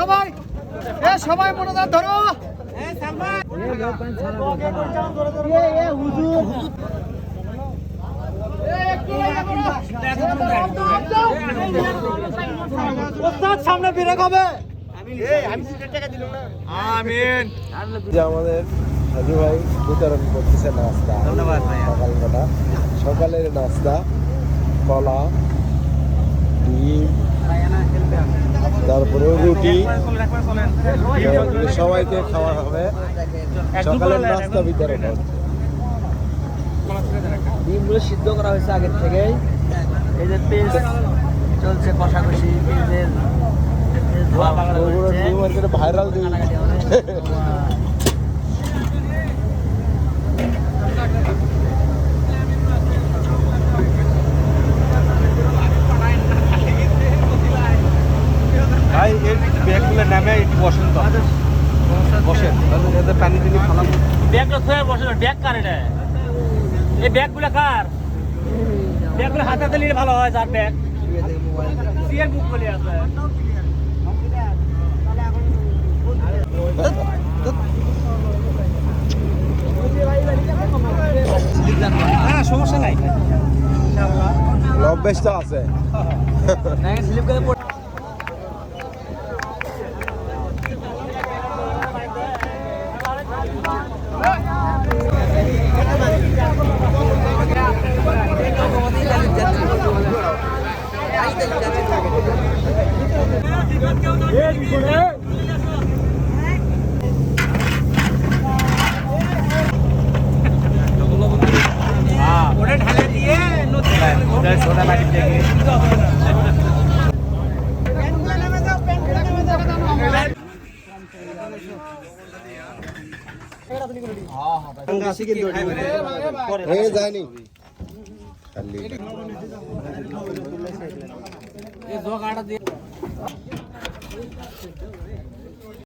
সবাই সবাই মনোযোগ ধরো। সামনে বেরো হবে। আমাদের হাজি ভাই বিতরণ করতেছে নাস্তা। ধন্যবাদ ভাই। সকালবেলা সকালের নাস্তা কলা ডিম তারপরে রুটি সবাইকে খাওয়া হবে। সকালের নাস্তা বিতরণ হবে। ডিমগুলো সিদ্ধ করা হয়েছে আগের থেকেই। এই যে পেঁয়াজ চলছে কষাকষি, পেঁয়াজের ভাইরাল দিন ভাই এর ব্যাগগুলো নামে একটু বসেন তো, বসেন এদের পানি দিলে খালাম। ব্যাগটা থয়ে বসে, ব্যাগ কার এটা? এই ব্যাগগুলো কার? ব্যাগগুলো হাতে নিলে ভালো হয়। যার ব্যাগ সিএল বুক বলে আছে। হ্যাঁ সমস্যা নাই, অভ্যেসটা আছে। স্লিপ করে ওটা ঢালে দিয়ে সোডা মাটি থেকে যায়নি এই জগাটা দিয়ে